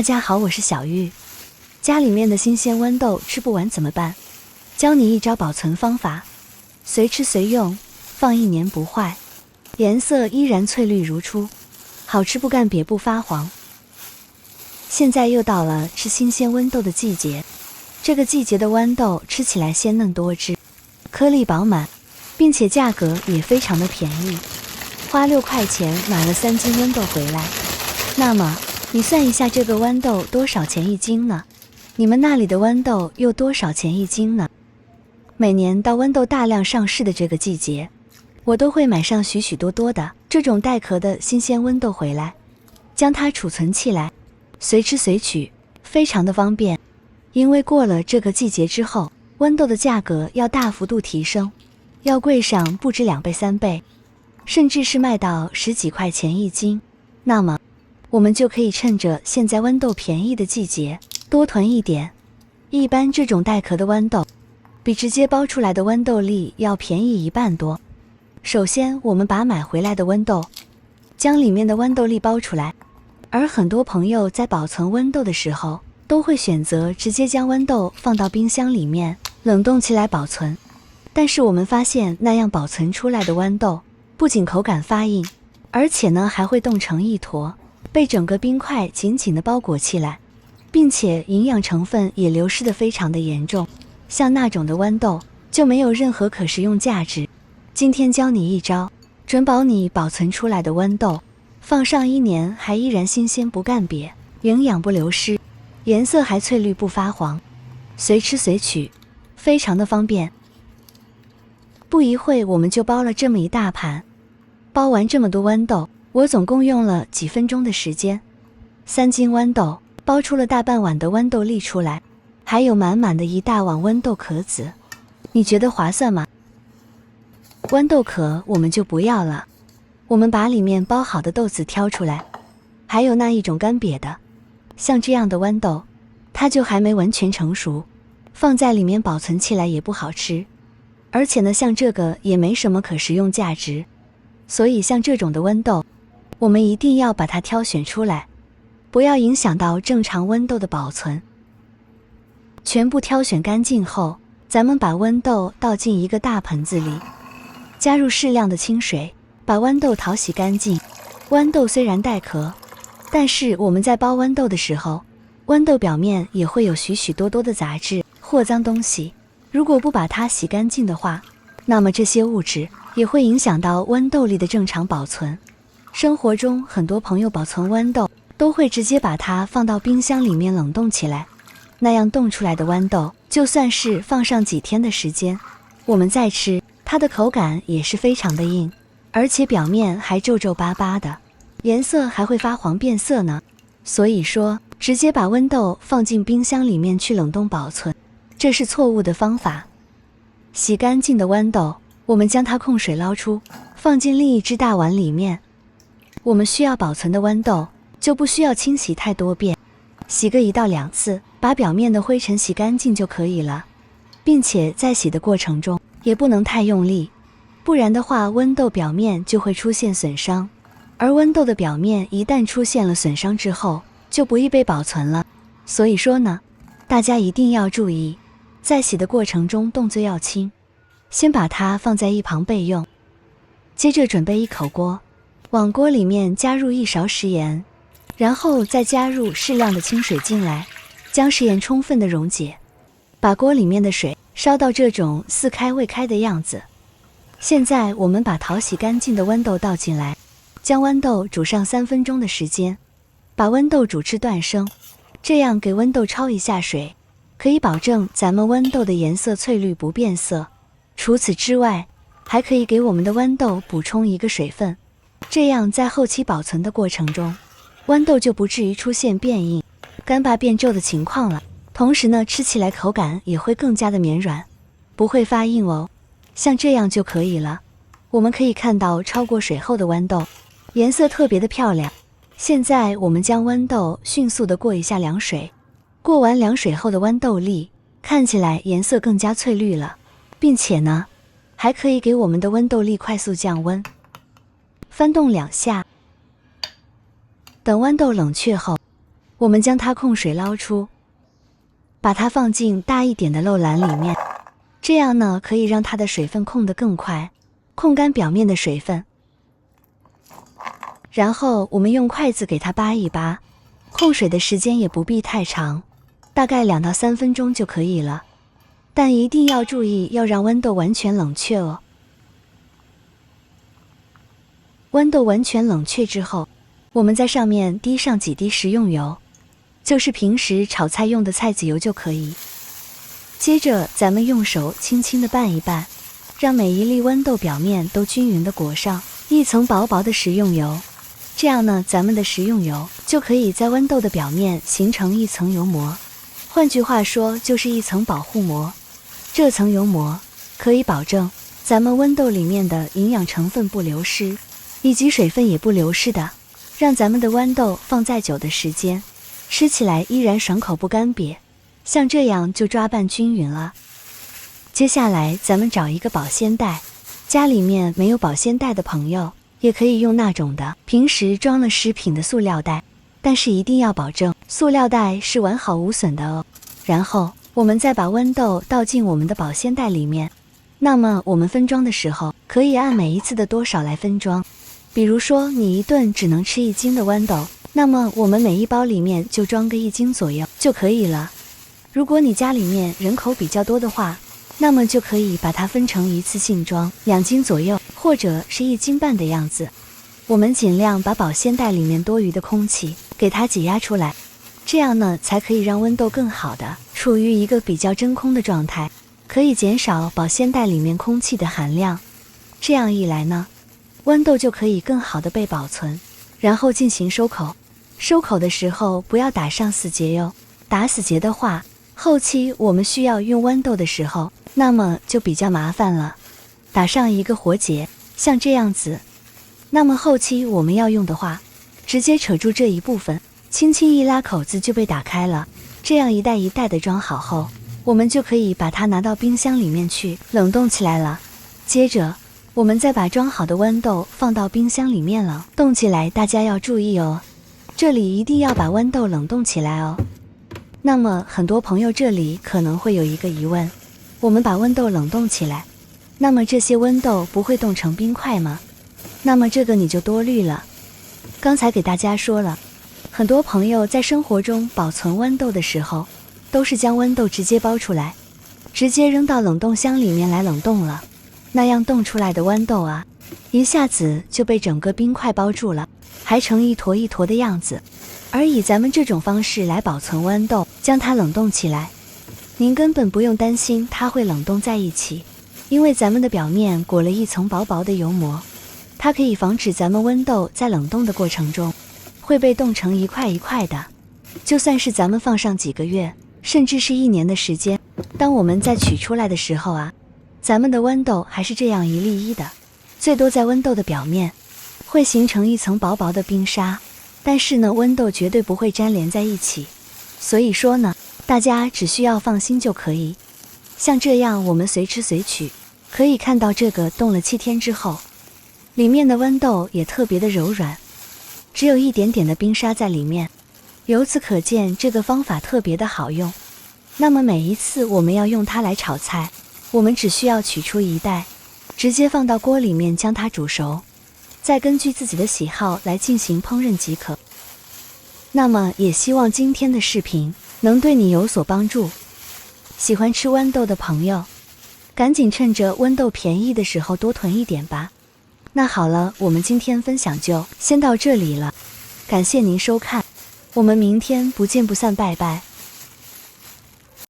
大家好，我是小玉。家里面的新鲜豌豆吃不完怎么办？教你一招保存方法，随吃随用，放1年不坏，颜色依然翠绿如初，好吃不干瘪不发黄。现在又到了吃新鲜豌豆的季节，这个季节的豌豆吃起来鲜嫩多汁，颗粒饱满，并且价格也非常的便宜，花6块钱买了3斤豌豆回来。那么你算一下这个豌豆多少钱1斤呢？你们那里的豌豆又多少钱1斤呢？每年到豌豆大量上市的这个季节，我都会买上许许多多的这种带壳的新鲜豌豆回来，将它储存起来，随吃随取，非常的方便。因为过了这个季节之后，豌豆的价格要大幅度提升，要贵上不止2倍3倍，甚至是卖到10几块钱1斤。那么我们就可以趁着现在豌豆便宜的季节多囤一点。一般这种带壳的豌豆比直接包出来的豌豆粒要便宜1半多。首先我们把买回来的豌豆将里面的豌豆粒剥出来，而很多朋友在保存豌豆的时候都会选择直接将豌豆放到冰箱里面冷冻起来保存，但是我们发现那样保存出来的豌豆不仅口感发硬，而且呢还会冻成一坨，被整个冰块紧紧地包裹起来，并且营养成分也流失得非常的严重，像那种的豌豆就没有任何可食用价值。今天教你一招，准保你保存出来的豌豆放上1年还依然新鲜不干瘪，营养不流失，颜色还翠绿不发黄，随吃随取，非常的方便。不一会我们就包了这么一大盘，包完这么多豌豆我总共用了几分钟的时间。3斤豌豆包出了大半碗的豌豆粒出来，还有满满的一大碗豌豆壳子，你觉得划算吗？豌豆壳我们就不要了，我们把里面包好的豆子挑出来，还有那一种干瘪的，像这样的豌豆它就还没完全成熟，放在里面保存起来也不好吃，而且呢像这个也没什么可食用价值，所以像这种的豌豆我们一定要把它挑选出来，不要影响到正常豌豆的保存。全部挑选干净后，咱们把豌豆倒进一个大盆子里，加入适量的清水，把豌豆淘洗干净。豌豆虽然带壳，但是我们在剥豌豆的时候，豌豆表面也会有许许多多的杂质或脏东西，如果不把它洗干净的话，那么这些物质也会影响到豌豆粒的正常保存。生活中很多朋友保存豌豆都会直接把它放到冰箱里面冷冻起来，那样冻出来的豌豆就算是放上几天的时间，我们再吃它的口感也是非常的硬，而且表面还皱皱巴巴的，颜色还会发黄变色呢。所以说直接把豌豆放进冰箱里面去冷冻保存，这是错误的方法。洗干净的豌豆我们将它控水捞出，放进另一只大碗里面。我们需要保存的豌豆就不需要清洗太多遍，洗个1到2次，把表面的灰尘洗干净就可以了，并且在洗的过程中也不能太用力，不然的话豌豆表面就会出现损伤，而豌豆的表面一旦出现了损伤之后就不易被保存了。所以说呢，大家一定要注意，在洗的过程中动作要轻，先把它放在一旁备用。接着准备一口锅，往锅里面加入1勺食盐，然后再加入适量的清水进来，将食盐充分的溶解，把锅里面的水烧到这种似开未开的样子。现在我们把淘洗干净的豌豆倒进来，将豌豆煮上3分钟的时间，把豌豆煮至断生，这样给豌豆焯一下水，可以保证咱们豌豆的颜色翠绿不变色。除此之外，还可以给我们的豌豆补充一个水分，这样在后期保存的过程中，豌豆就不至于出现变硬、干巴变皱的情况了。同时呢，吃起来口感也会更加的绵软，不会发硬哦。像这样就可以了。我们可以看到焯过水后的豌豆颜色特别的漂亮。现在我们将豌豆迅速的过一下凉水，过完凉水后的豌豆粒看起来颜色更加翠绿了，并且呢还可以给我们的豌豆粒快速降温。翻动2下，等豌豆冷却后，我们将它控水捞出，把它放进大一点的漏篮里面，这样呢可以让它的水分控得更快，控干表面的水分。然后我们用筷子给它扒一扒，控水的时间也不必太长，大概2到3分钟就可以了。但一定要注意，要让豌豆完全冷却哦。豌豆完全冷却之后，我们在上面滴上几滴食用油，就是平时炒菜用的菜籽油就可以。接着咱们用手轻轻地拌一拌，让每一粒豌豆表面都均匀地裹上一层薄薄的食用油，这样呢，咱们的食用油就可以在豌豆的表面形成一层油膜，换句话说就是一层保护膜。这层油膜可以保证咱们豌豆里面的营养成分不流失，以及水分也不流失的，让咱们的豌豆放再久的时间，吃起来依然爽口不干瘪。像这样就抓拌均匀了。接下来咱们找一个保鲜袋，家里面没有保鲜袋的朋友也可以用那种的平时装了食品的塑料袋，但是一定要保证塑料袋是完好无损的哦。然后我们再把豌豆倒进我们的保鲜袋里面，那么我们分装的时候可以按每一次的多少来分装。比如说你一顿只能吃1斤的豌豆，那么我们每一包里面就装个1斤左右就可以了。如果你家里面人口比较多的话，那么就可以把它分成一次性装2斤左右，或者是1斤半的样子。我们尽量把保鲜袋里面多余的空气给它挤压出来，这样呢才可以让豌豆更好的处于一个比较真空的状态，可以减少保鲜袋里面空气的含量。这样一来呢，豌豆就可以更好的被保存，然后进行收口。收口的时候不要打上死结哟，打死结的话，后期我们需要用豌豆的时候，那么就比较麻烦了。打上一个活结，像这样子。那么后期我们要用的话，直接扯住这一部分，轻轻一拉，口子就被打开了。这样一袋一袋的装好后，我们就可以把它拿到冰箱里面去冷冻起来了。接着我们再把装好的豌豆放到冰箱里面冷冻起来，大家要注意哦，这里一定要把豌豆冷冻起来哦。那么很多朋友这里可能会有一个疑问，我们把豌豆冷冻起来，那么这些豌豆不会冻成冰块吗？那么这个你就多虑了。刚才给大家说了，很多朋友在生活中保存豌豆的时候，都是将豌豆直接剥出来，直接扔到冷冻箱里面来冷冻了，那样冻出来的豌豆啊，一下子就被整个冰块包住了，还成一坨一坨的样子。而以咱们这种方式来保存豌豆，将它冷冻起来，您根本不用担心它会冷冻在一起，因为咱们的表面裹了一层薄薄的油膜，它可以防止咱们豌豆在冷冻的过程中会被冻成一块一块的。就算是咱们放上几个月，甚至是1年的时间，当我们再取出来的时候啊，咱们的豌豆还是这样一粒一的，最多在豌豆的表面会形成一层薄薄的冰沙，但是呢，豌豆绝对不会粘连在一起。所以说呢，大家只需要放心就可以。像这样我们随吃随取，可以看到这个冻了7天之后，里面的豌豆也特别的柔软，只有一点点的冰沙在里面。由此可见，这个方法特别的好用。那么每一次我们要用它来炒菜，我们只需要取出一袋，直接放到锅里面将它煮熟，再根据自己的喜好来进行烹饪即可。那么也希望今天的视频能对你有所帮助。喜欢吃豌豆的朋友，赶紧趁着豌豆便宜的时候多囤一点吧。那好了，我们今天分享就先到这里了，感谢您收看，我们明天不见不散，拜拜。